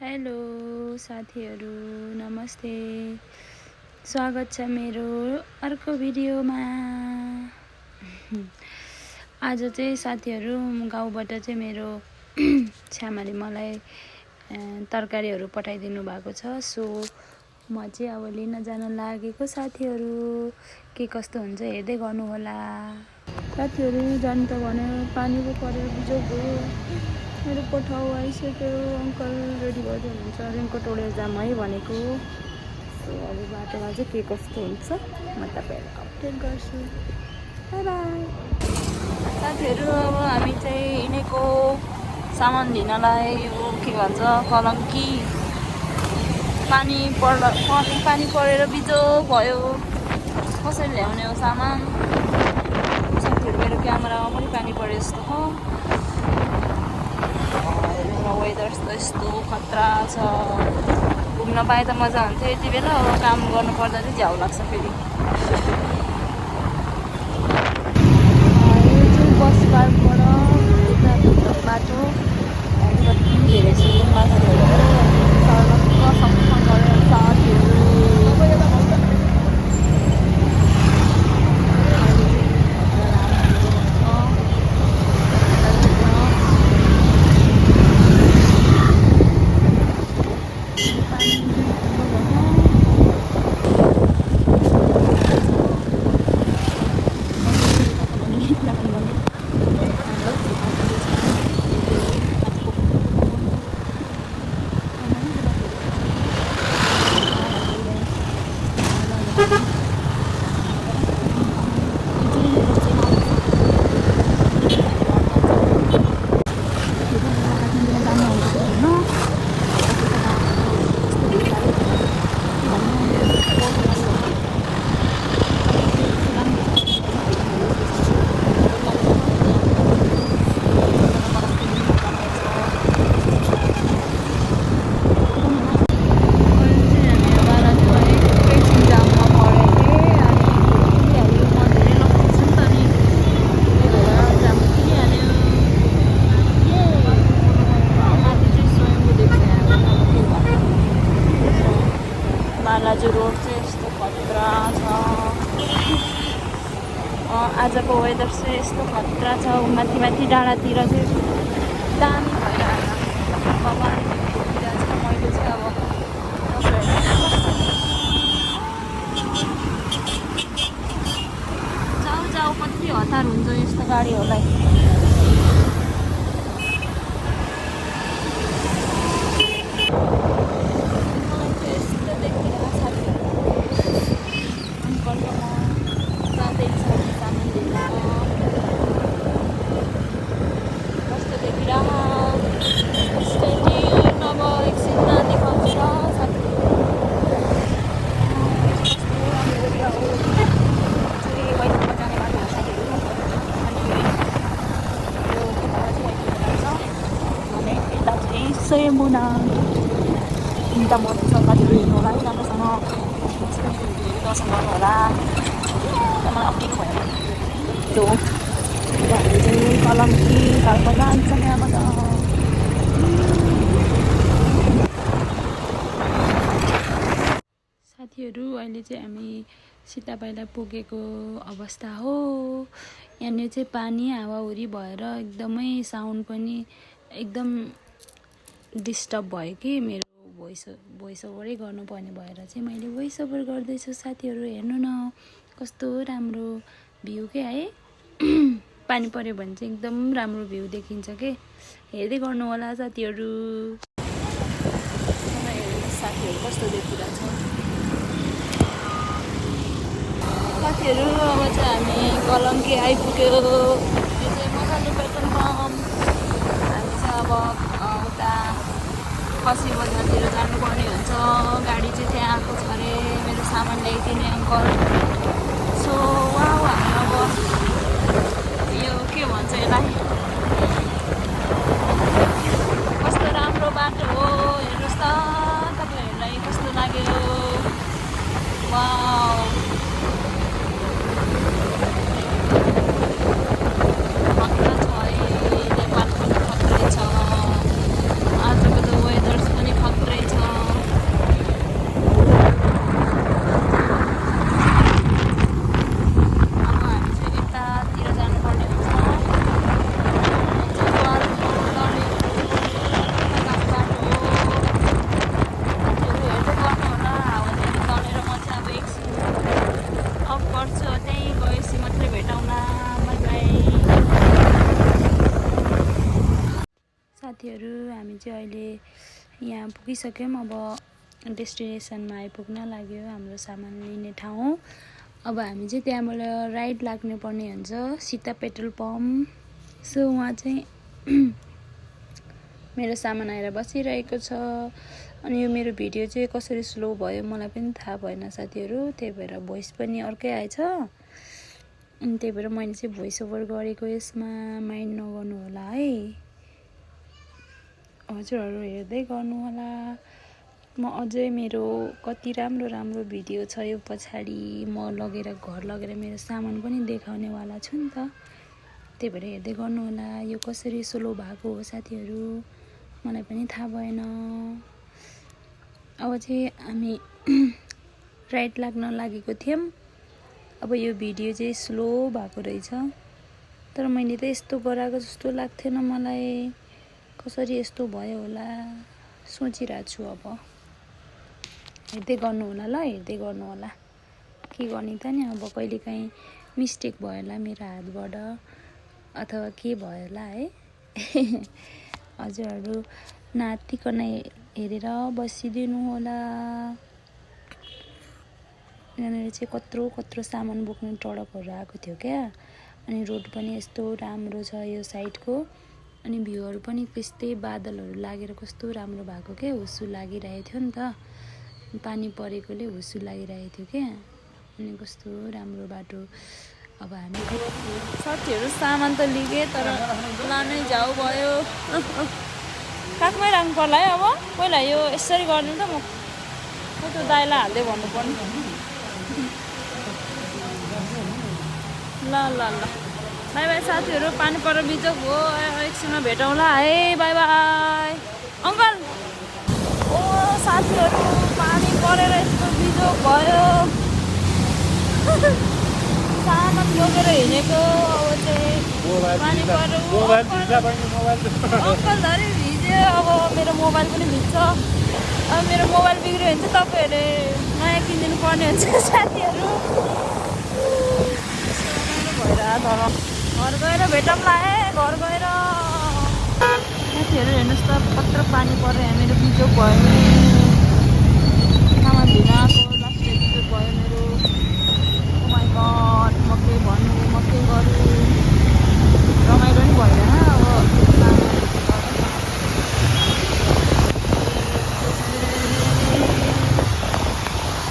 Hello साथीहरू, नमस्ते। स्वागत छ मेरो अर्को भिडियोमा। आज चाहिँ साथीहरू गाउँबाट चाहिँ मेरो छ्यामाले मलाई तरकारीहरू पठाइदिनु भएको छ। सो म चाहिँ अब लिन जान लागेको साथीहरू। के कस्तो हुन्छ हेर्दै गर्नु होला। साथीहरू जानु त भन्यो, पानी पो परेर बिजोग भयो। मेरो पठाउ आइसक्यो। अङ्कल रेडी गर्दै हुनुहुन्छ। रेनकोट ओढेर जाम है भनेको। सो अब बाटोमा चाहिँ के कस्तो हुन्छ म तपाईँहरूलाई अपडेट गर्छु। By by. साथीहरू अब हामी चाहिँ हिँडेको सामान लिनलाई यो के भन्छ कलङ्की। पानी परेर बिजोग भयो। कसरी ल्याउने हो सामान। साथीहरू मेरो क्यामेरामा पनि पानी परे जस्तो हो। वेदर यस्तो खतरा छ। घुम्न पाए त मजा हुन्थ्यो यति बेला। अब काम गर्नु पर्दा चाहिँ झ्याउ लाग्छ फेरि। यो चाहिँ बस पार्कबाट यता बाटो कति धेरै सुन्दर सर्लक्क गरेर साथीहरू। बालाजु रोड चाहिँ यस्तो खतरा छ। आजको वेदर चाहिँ यस्तो खतरा छ। माथि डाँडातिर चाहिँ दामी भइरहेको छ। मैले चाहिँ अब जाऊ कति हतार हुन्छ यस्तो गाडीहरूलाई। मुना तिनवटा मोटर छ। साथीहरू हेर्नु होला है राम्रोसँग। दर्शन गर्नु होला। मलाई अप्ठ्यारो भयो त्यो हामीले चाहिँ कलङ्की घरको जान्छ यहाँबाट। साथीहरू अहिले चाहिँ हामी सीतापाइला पुगेको अवस्था हो। यहाँनिर चाहिँ पानी हावाहुरी भएर एकदमै साउन्ड पनि एकदम डिस्टर्ब भयो कि मेरो भोइस ओभरै गर्नुपर्ने भएर चाहिँ मैले भोइस ओभर गर्दैछु। साथीहरू हेर्नु न कस्तो राम्रो भ्यू के है। पानी पऱ्यो भने चाहिँ एकदम राम्रो भ्यू देखिन्छ के। हेर्दै गर्नु होला साथीहरू। साथीहरू कस्तो देखिरहेछ साथीहरू। अब चाहिँ हामी कलङ्की आइपुग्यो। यो चाहिँ मसाले पेट्रोल पम्प। हामी चाहिँ अब उता खसी बजारतिर जानुपर्ने हुन्छ। गाडी चाहिँ त्यहाँ आएको छ अरे मेरो सामान ल्याइदिने अङ्कल। सो वाउ हामी अब यो के भन्छ यसलाई कस्तो राम्रो बाटो हो हेर्नुहोस् त तपाईँहरूलाई कस्तो लाग्यो। वाउ खतरा छ है। नेपाल पनि खतरै छ। आजको त वेदर्स पनि खतरा यहाँ पुगिसक्यौँ। अब डेस्टिनेसनमा आइपुग्न लाग्यो हाम्रो सामान लिने ठाउँ। अब हामी चाहिँ त्यहाँबाट राइड लाग्नु पर्ने हुन्छ सीता पेट्रोल पम्प। सो उहाँ चाहिँ मेरो सामान आएर बसिरहेको छ। अनि यो मेरो भिडियो चाहिँ कसरी स्लो भयो मलाई पनि थाहा भएन साथीहरू, त्यही भएर भोइस पनि अर्कै आएछ। अनि त्यही भएर मैले चाहिँ भोइस ओभर गरेको, यसमा माइन्ड नगर्नु होला है, हजुरहरू हेर्दै गर्नु होला। म अझै मेरो कति राम्रो राम्रो भिडियो छ यो पछाडि, म लगेर घर लगेर मेरो सामान पनि देखाउनेवाला छु नि त, त्यही भएर हेर्दै गर्नु होला। यो कसरी स्लो भएको हो साथीहरू मलाई पनि थाहा भएन। अब चाहिँ हामी राइड लाग्न लागेको थियौँ। अब यो भिडियो चाहिँ स्लो भएको रहेछ, तर मैले त यस्तो गराएको जस्तो लाग्थेन मलाई, कसरी यस्तो भयो होला सोचिरहेको छु। अब हेर्दै गर्नु होला ल, हेर्दै गर्नु होला। के गर्ने त नि, अब कहिलेकाहीँ मिस्टेक भयो होला मेरो हातबाट अथवा के भयो होला है। हजुरहरू नातिकन हेरेर बसिदिनु होला। यहाँनिर चाहिँ कत्रो सामान बोक्ने ट्रकहरू आएको थियो क्या। अनि रोड पनि यस्तो राम्रो छ यो साइडको, अनि भ्यूहरू पनि त्यस्तै बादलहरू लागेर कस्तो राम्रो भएको क्या, हुस्सु लागिरहेको थियो नि त, पानी परेकोले हुस्सु लागिरहेको थियो क्या, अनि कस्तो राम्रो बाटो। अब हामी साथीहरू सामान त लिगे तर लानै जाऊ भयो। काखमै राख्नु पर्ला है। अब पहिला यो यसरी गर्नु त, म त्यो दाइलाई हाल्दै भन्नुपर्ने। ल ल ल बाई बाई साथीहरू, पानी पर बिजोग हो, एकछिनमा भेटौँला है, बाई बाई अङ्कल। ओ साथीहरू पानी परेर यस्तो बिजोग भयो, सामान बोकेर हिँडेको, अब चाहिँ पानी पऱ्यो। अङ्कल धरि भिज्यो, अब मेरो मोबाइल पनि भिज्छ। अब मेरो मोबाइल बिग्रियो भने चाहिँ तपाईँहरूले नयाँ किनिदिनु पर्ने हुन्छ साथीहरू। भइरहेको तर घर गएर भेटौँला है, घर गएर। साथीहरू हेर्नुहोस् त कत्रो पानी पऱ्यो, यहाँ मेरो बिजोग भयो, सामान धुन आएको लास्टमा बिजोग भयो मेरो। ओ माई गड, म के भन्नु, म के गरौँ, रमाइलो नि भएन। अब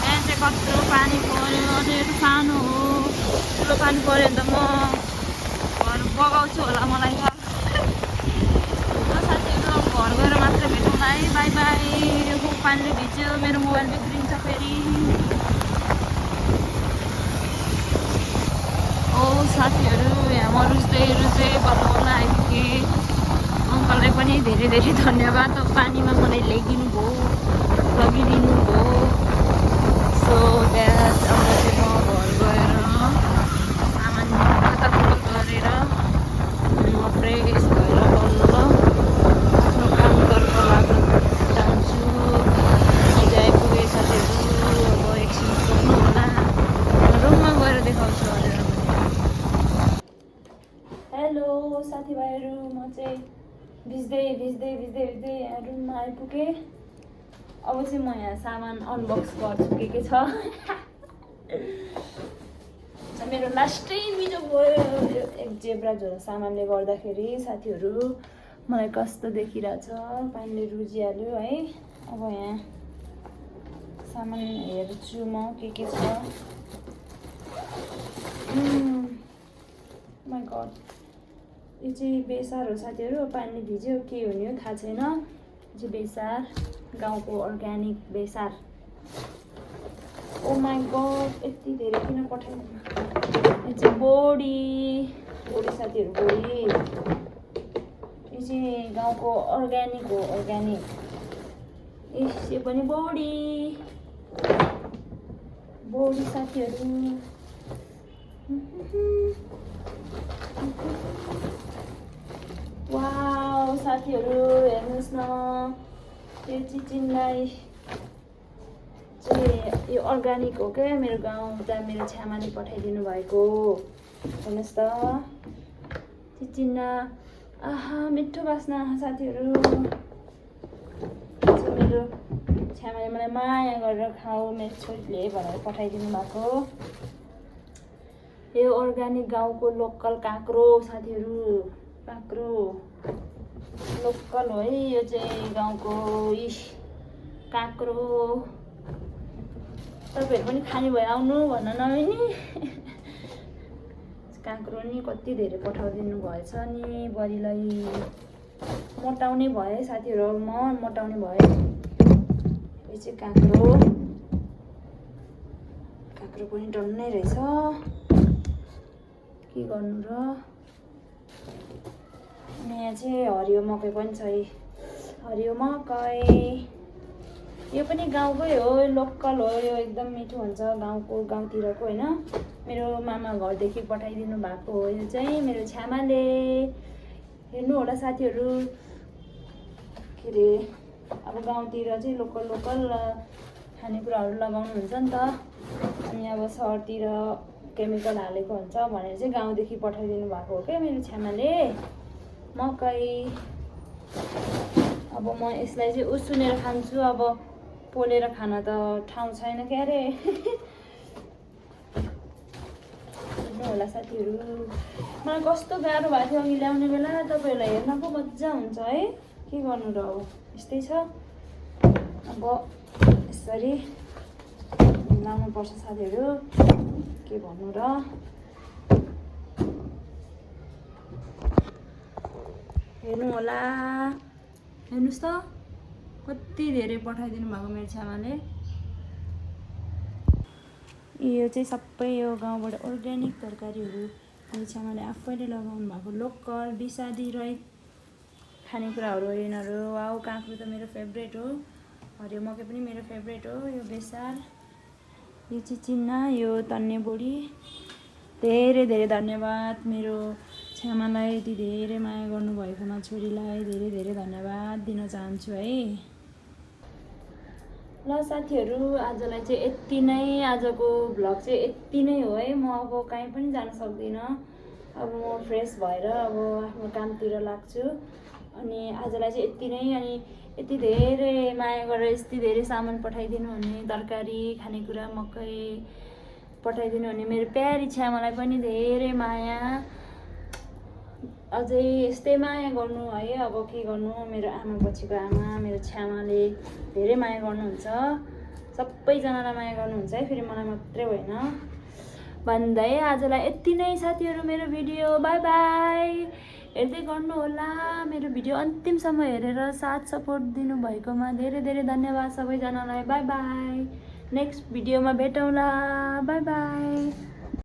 यहाँ चाहिँ कत्रो पानी पऱ्यो, अझै यो सानो हो, ठुलो पानी पऱ्यो भने त म घर बगाउँछु होला मलाई त। साथीहरू घर गएर मात्र भेटौँला है, बाई बाई। यो पानीले भिज्यो, मेरो मोबाइल बिग्रिन्छ फेरि। ओ साथीहरू यहाँ म रुच्दै बनाउन आइपुगेँ। अङ्कललाई पनि धेरै धेरै धन्यवाद, पानीमा मलाई लगिदिनु भयो। सो द्याट अब चाहिँ म घर गएर सामान खतम गरेर म फ्रेस भएर बल्ल आफ्नो कामतर्फ लाग्न चाहन्छु। अहिले आइपुगेँ साथीहरू, अब एकछिन सोध्नु होला, रुममा गएर देखाउँछु हजुरहरूलाई। हेलो साथीभाइहरू, म चाहिँ भिज्दै यहाँ रुममा आइपुगेँ। अब चाहिँ म यहाँ सामान अनबक्स गर्छु के छ। मेरो लास्टै बिजोग भयो एक जेब्रा झोला सामानले गर्दाखेरि साथीहरू, मलाई कस्तो देखिरहेछ, पानीले रुजिहाल्यो है। अब यहाँ सामान हेर्छु म के छ। माई गड, यो चाहिँ बेसार हो साथीहरू, पानीले भिज्यो, के हुने हो थाहा छैन। यो चाहिँ बेसार, गाउँको अर्ग्यानिक बेसार। ओ माई गड, यति धेरै किन पठाइदिनु। यो चाहिँ बोडी साथीहरू, बोडी। यो चाहिँ गाउँको अर्ग्यानिक हो, अर्ग्यानिक। यो पनि बोडी साथीहरू। वाउ साथीहरू हेर्नुहोस् न, यो चिचिनलाई चाहिँ यो अर्ग्यानिक हो क्या, मेरो गाउँ उता मेरो छ्यामाले पठाइदिनु भएको। हेर्नुहोस् त चिचिना, आहा मिठो बास्ना साथीहरू। मेरो छ्यामाले मलाई माया गरेर खाऊ मेरो छोरीले भनेर पठाइदिनु भएको यो अर्ग्यानिक गाउँको लोकल काँक्रो साथीहरू काँक्रो लोकल हो है यो चाहिँ गाउँको काँक्रो तपाईँहरू पनि खाने भयो आउनु भन्न नमिनी काँक्रो नि कति धेरै पठाइदिनु भएछ नि बडीलाई मोटाउने भए साथीहरू म मोटाउने भए यो चाहिँ काँक्रो पनि डन्नै रहेछ के गर्नु र अनि यहाँ चाहिँ हरियो मकै पनि छ है हरियो मकै यो पनि गाउँकै हो लोकल हो यो एकदम मिठो हुन्छ गाउँतिरको होइन मेरो मामा घरदेखि पठाइदिनु भएको हो यो चाहिँ मेरो छ्यामाले हेर्नु होला साथीहरू के अरे अब गाउँतिर चाहिँ लोकल खानेकुराहरू लगाउनुहुन्छ नि त अनि अब सहरतिर केमिकल हालेको हुन्छ भनेर चाहिँ गाउँदेखि पठाइदिनु भएको हो क्या मेरो छ्यामाले मकै अब म यसलाई चाहिँ उसिनेर खान्छु अब पोलेर खान त ठाउँ छैन क्या अरे हेर्नु होला साथीहरू मलाई कस्तो गाह्रो भएको थियो अघि ल्याउने बेला तपाईँहरूलाई हेर्न पो मजा हुन्छ है के गर्नु र अब यस्तै छ अब यसरी लाउनुपर्छ साथीहरू के भन्नु र हेर्नु होला हेर्नुहोस् त कति धेरै पठाइदिनु भएको मेरो छ्यामाले यो चाहिँ सबै यो गाउँबाट अर्ग्यानिक तरकारीहरू मेरो छ्यामाले आफैले लगाउनु भएको लोकल बिसादी रहित खानेकुराहरू हो यिनीहरू वाउ काँक्रो त मेरो फेभरेट हो हरियो मकै पनि मेरो फेभरेट हो यो बेसार यो चाहिँ चिन्ना यो तन्ने बोडी धेरै धेरै धन्यवाद मेरो छ्यामालाई यति धेरै माया गर्नुभएकोमा छोरीलाई धेरै धेरै धन्यवाद दिन चाहन्छु है ल साथीहरू आजलाई चाहिँ यति नै आजको भ्लग चाहिँ यति नै हो है म अब कहीँ पनि जान सक्दिनँ अब म फ्रेस भएर अब आफ्नो कामतिर लाग्छु अनि आजलाई चाहिँ यति नै अनि यति धेरै माया गरेर यति धेरै सामान पठाइदिनु हुने तरकारी खानेकुरा मकै पठाइदिनु हुने मेरो प्यारी छ्यामालाई पनि धेरै माया अझै यस्तै माया गर्नु है अब के गर्नु मेरो आमा पछिको आमा मेरो छ्यामाले धेरै माया गर्नुहुन्छ सबैजनालाई माया गर्नुहुन्छ है फेरि मलाई मात्रै होइन भन्दै आजलाई यति नै साथीहरू मेरो भिडियो बाई बाई हेर्दै गर्नु होला मेरो भिडियो अन्तिमसम्म हेरेर साथ सपोर्ट दिनुभएकोमा धेरै धेरै धन्यवाद सबैजनालाई बाई बाई नेक्स्ट भिडियोमा भेटौँला बाई बाई